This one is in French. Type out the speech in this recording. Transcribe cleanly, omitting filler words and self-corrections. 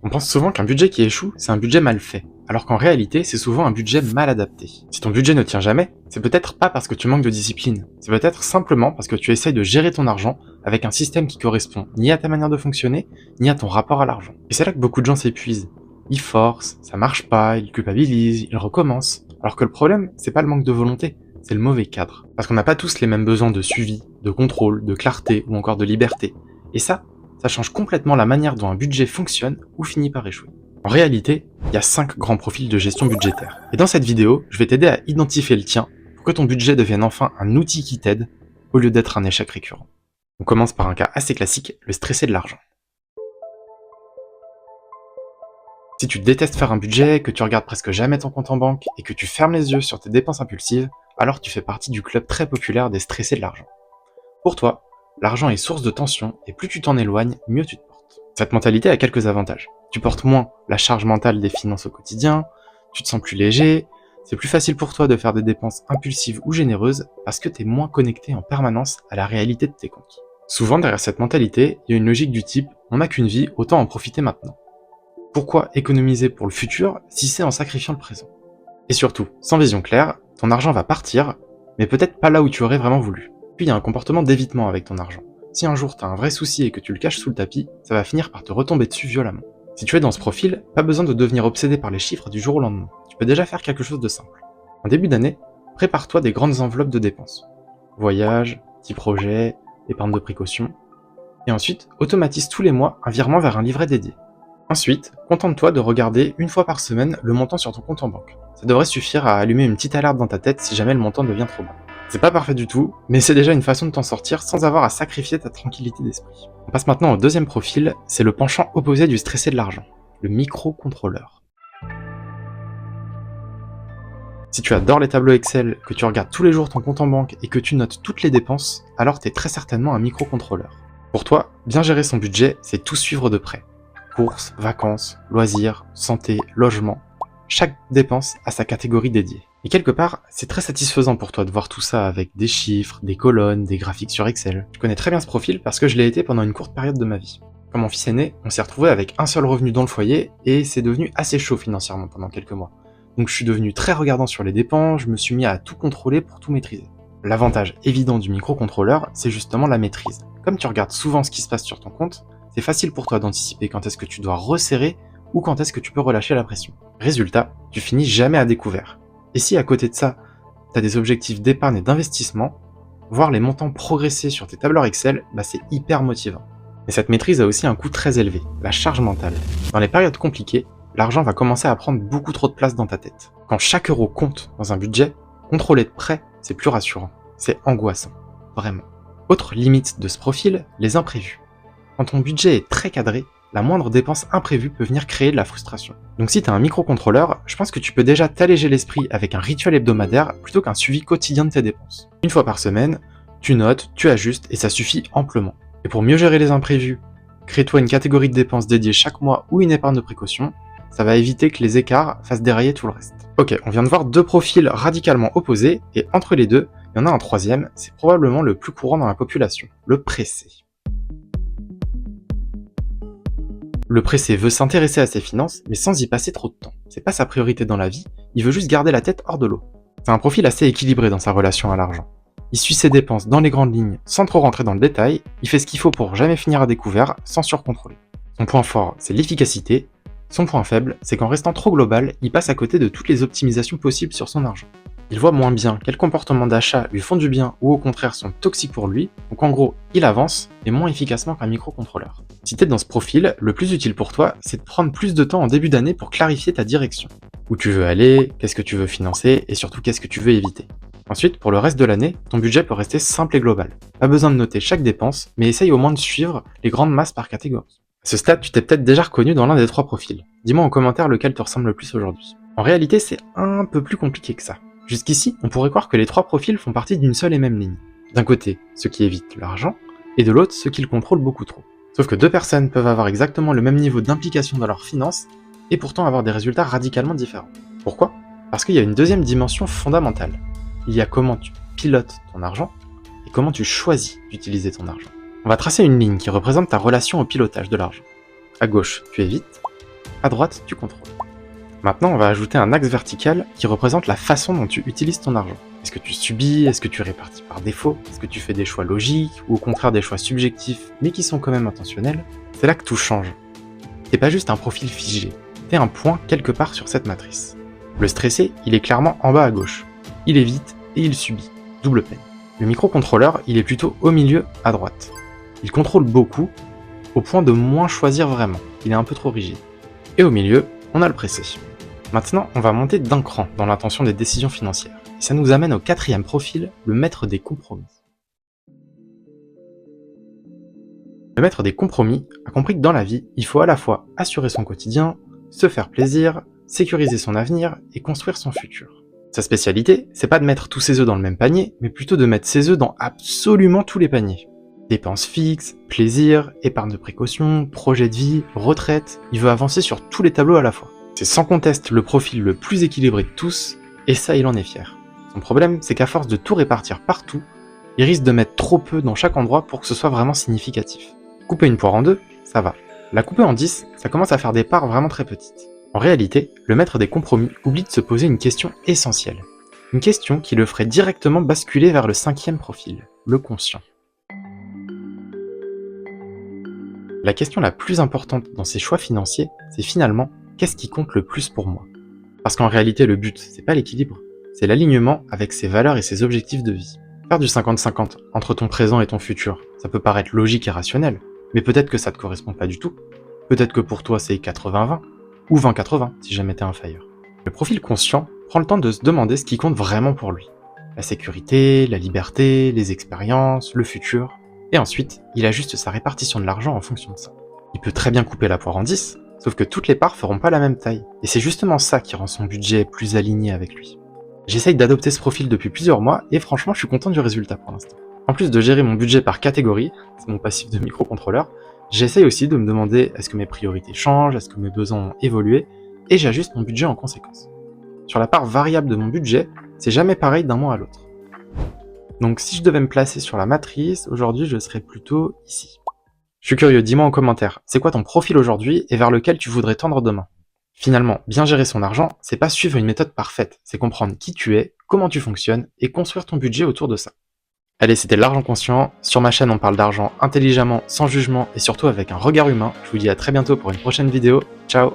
On pense souvent qu'un budget qui échoue, c'est un budget mal fait, alors qu'en réalité, c'est souvent un budget mal adapté. Si ton budget ne tient jamais, c'est peut-être pas parce que tu manques de discipline, c'est peut-être simplement parce que tu essayes de gérer ton argent avec un système qui correspond ni à ta manière de fonctionner, ni à ton rapport à l'argent. Et c'est là que beaucoup de gens s'épuisent. Ils forcent, ça marche pas, ils culpabilisent, ils recommencent. Alors que le problème, c'est pas le manque de volonté, c'est le mauvais cadre. Parce qu'on n'a pas tous les mêmes besoins de suivi, de contrôle, de clarté ou encore de liberté. Et ça change complètement la manière dont un budget fonctionne ou finit par échouer. En réalité, il y a 5 grands profils de gestion budgétaire. Et dans cette vidéo, je vais t'aider à identifier le tien pour que ton budget devienne enfin un outil qui t'aide au lieu d'être un échec récurrent. On commence par un cas assez classique, le stressé de l'argent. Si tu détestes faire un budget, que tu regardes presque jamais ton compte en banque et que tu fermes les yeux sur tes dépenses impulsives, alors tu fais partie du club très populaire des stressés de l'argent. Pour toi, l'argent est source de tension et plus tu t'en éloignes, mieux tu te portes. Cette mentalité a quelques avantages. Tu portes moins la charge mentale des finances au quotidien, tu te sens plus léger, c'est plus facile pour toi de faire des dépenses impulsives ou généreuses parce que tu es moins connecté en permanence à la réalité de tes comptes. Souvent derrière cette mentalité, il y a une logique du type « on n'a qu'une vie, autant en profiter maintenant ». Pourquoi économiser pour le futur si c'est en sacrifiant le présent? Et surtout, sans vision claire, ton argent va partir, mais peut-être pas là où tu aurais vraiment voulu. Puis il y a un comportement d'évitement avec ton argent. Si un jour t'as un vrai souci et que tu le caches sous le tapis, ça va finir par te retomber dessus violemment. Si tu es dans ce profil, pas besoin de devenir obsédé par les chiffres du jour au lendemain. Tu peux déjà faire quelque chose de simple. En début d'année, prépare-toi des grandes enveloppes de dépenses. Voyage, petits projets, épargne de précaution. Et ensuite, automatise tous les mois un virement vers un livret dédié. Ensuite, contente-toi de regarder une fois par semaine le montant sur ton compte en banque. Ça devrait suffire à allumer une petite alerte dans ta tête si jamais le montant devient trop bas. C'est pas parfait du tout, mais c'est déjà une façon de t'en sortir sans avoir à sacrifier ta tranquillité d'esprit. On passe maintenant au deuxième profil, c'est le penchant opposé du stressé de l'argent, le micro-contrôleur. Si tu adores les tableaux Excel, que tu regardes tous les jours ton compte en banque et que tu notes toutes les dépenses, alors t'es très certainement un micro-contrôleur. Pour toi, bien gérer son budget, c'est tout suivre de près. Courses, vacances, loisirs, santé, logement. Chaque dépense a sa catégorie dédiée. Et quelque part, c'est très satisfaisant pour toi de voir tout ça avec des chiffres, des colonnes, des graphiques sur Excel. Je connais très bien ce profil parce que je l'ai été pendant une courte période de ma vie. Quand mon fils est né, on s'est retrouvé avec un seul revenu dans le foyer et c'est devenu assez chaud financièrement pendant quelques mois. Donc je suis devenu très regardant sur les dépenses, je me suis mis à tout contrôler pour tout maîtriser. L'avantage évident du microcontrôleur, c'est justement la maîtrise. Comme tu regardes souvent ce qui se passe sur ton compte, c'est facile pour toi d'anticiper quand est-ce que tu dois resserrer ou quand est-ce que tu peux relâcher la pression. Résultat, tu finis jamais à découvert. Et si à côté de ça, tu as des objectifs d'épargne et d'investissement, voir les montants progresser sur tes tableurs Excel, c'est hyper motivant. Mais cette maîtrise a aussi un coût très élevé, la charge mentale. Dans les périodes compliquées, l'argent va commencer à prendre beaucoup trop de place dans ta tête. Quand chaque euro compte dans un budget, contrôler de près, c'est plus rassurant. C'est angoissant. Vraiment. Autre limite de ce profil, les imprévus. Quand ton budget est très cadré, la moindre dépense imprévue peut venir créer de la frustration. Donc si tu as un microcontrôleur, je pense que tu peux déjà t'alléger l'esprit avec un rituel hebdomadaire plutôt qu'un suivi quotidien de tes dépenses. Une fois par semaine, tu notes, tu ajustes et ça suffit amplement. Et pour mieux gérer les imprévus, crée-toi une catégorie de dépenses dédiée chaque mois ou une épargne de précaution, ça va éviter que les écarts fassent dérailler tout le reste. Ok, on vient de voir deux profils radicalement opposés, et entre les deux, il y en a un troisième, c'est probablement le plus courant dans la population, le pressé. Le pressé veut s'intéresser à ses finances, mais sans y passer trop de temps. C'est pas sa priorité dans la vie, il veut juste garder la tête hors de l'eau. C'est un profil assez équilibré dans sa relation à l'argent. Il suit ses dépenses dans les grandes lignes sans trop rentrer dans le détail, il fait ce qu'il faut pour jamais finir à découvert, sans surcontrôler. Son point fort, c'est l'efficacité. Son point faible, c'est qu'en restant trop global, il passe à côté de toutes les optimisations possibles sur son argent. Il voit moins bien quels comportements d'achat lui font du bien ou au contraire sont toxiques pour lui, donc en gros, il avance, mais moins efficacement qu'un microcontrôleur. Si t'es dans ce profil, le plus utile pour toi, c'est de prendre plus de temps en début d'année pour clarifier ta direction. Où tu veux aller, qu'est-ce que tu veux financer, et surtout qu'est-ce que tu veux éviter. Ensuite, pour le reste de l'année, ton budget peut rester simple et global. Pas besoin de noter chaque dépense, mais essaye au moins de suivre les grandes masses par catégorie. À ce stade, tu t'es peut-être déjà reconnu dans l'un des trois profils. Dis-moi en commentaire lequel te ressemble le plus aujourd'hui. En réalité, c'est un peu plus compliqué que ça. Jusqu'ici, on pourrait croire que les trois profils font partie d'une seule et même ligne. D'un côté, ceux qui évitent l'argent, et de l'autre, ceux qui le contrôlent beaucoup trop. Sauf que deux personnes peuvent avoir exactement le même niveau d'implication dans leurs finances, et pourtant avoir des résultats radicalement différents. Pourquoi ? Parce qu'il y a une deuxième dimension fondamentale. Il y a comment tu pilotes ton argent, et comment tu choisis d'utiliser ton argent. On va tracer une ligne qui représente ta relation au pilotage de l'argent. À gauche, tu évites, À droite, tu contrôles. Maintenant, on va ajouter un axe vertical qui représente la façon dont tu utilises ton argent. Est-ce que tu subis? Est-ce que tu répartis par défaut? Est-ce que tu fais des choix logiques ou au contraire des choix subjectifs mais qui sont quand même intentionnels? C'est là que tout change. T'es pas juste un profil figé, t'es un point quelque part sur cette matrice. Le stressé, il est clairement en bas à gauche. Il évite et il subit. Double peine. Le microcontrôleur, il est plutôt au milieu à droite. Il contrôle beaucoup, au point de moins choisir vraiment. Il est un peu trop rigide. Et au milieu, on a le pressé. Maintenant, on va monter d'un cran dans l'intention des décisions financières. Et ça nous amène au quatrième profil, le maître des compromis. Le maître des compromis a compris que dans la vie, il faut à la fois assurer son quotidien, se faire plaisir, sécuriser son avenir et construire son futur. Sa spécialité, c'est pas de mettre tous ses œufs dans le même panier, mais plutôt de mettre ses œufs dans absolument tous les paniers. Dépenses fixes, plaisir, épargne de précaution, projet de vie, retraite, il veut avancer sur tous les tableaux à la fois. C'est sans conteste le profil le plus équilibré de tous, et ça il en est fier. Son problème, c'est qu'à force de tout répartir partout, il risque de mettre trop peu dans chaque endroit pour que ce soit vraiment significatif. Couper une poire en deux, ça va. La couper en 10, ça commence à faire des parts vraiment très petites. En réalité, le maître des compromis oublie de se poser une question essentielle. Une question qui le ferait directement basculer vers le cinquième profil, le conscient. La question la plus importante dans ses choix financiers, c'est finalement qu'est-ce qui compte le plus pour moi? Parce qu'en réalité, le but, c'est pas l'équilibre, c'est l'alignement avec ses valeurs et ses objectifs de vie. Faire du 50-50 entre ton présent et ton futur, ça peut paraître logique et rationnel, mais peut-être que ça te correspond pas du tout. Peut-être que pour toi c'est 80-20, ou 20-80 si jamais t'es un failleur. Le profil conscient prend le temps de se demander ce qui compte vraiment pour lui. La sécurité, la liberté, les expériences, le futur. Et ensuite, il ajuste sa répartition de l'argent en fonction de ça. Il peut très bien couper la poire en 10, sauf que toutes les parts feront pas la même taille. Et c'est justement ça qui rend son budget plus aligné avec lui. J'essaye d'adopter ce profil depuis plusieurs mois, et franchement je suis content du résultat pour l'instant. En plus de gérer mon budget par catégorie, c'est mon passif de microcontrôleur, j'essaye aussi de me demander est-ce que mes priorités changent, est-ce que mes besoins ont évolué, et j'ajuste mon budget en conséquence. Sur la part variable de mon budget, c'est jamais pareil d'un mois à l'autre. Donc si je devais me placer sur la matrice, aujourd'hui je serais plutôt ici. Je suis curieux, dis-moi en commentaire, c'est quoi ton profil aujourd'hui et vers lequel tu voudrais tendre demain? Finalement, bien gérer son argent, c'est pas suivre une méthode parfaite, c'est comprendre qui tu es, comment tu fonctionnes, et construire ton budget autour de ça. Allez, c'était l'Argent Conscient. Sur ma chaîne, on parle d'argent intelligemment, sans jugement et surtout avec un regard humain. Je vous dis à très bientôt pour une prochaine vidéo. Ciao!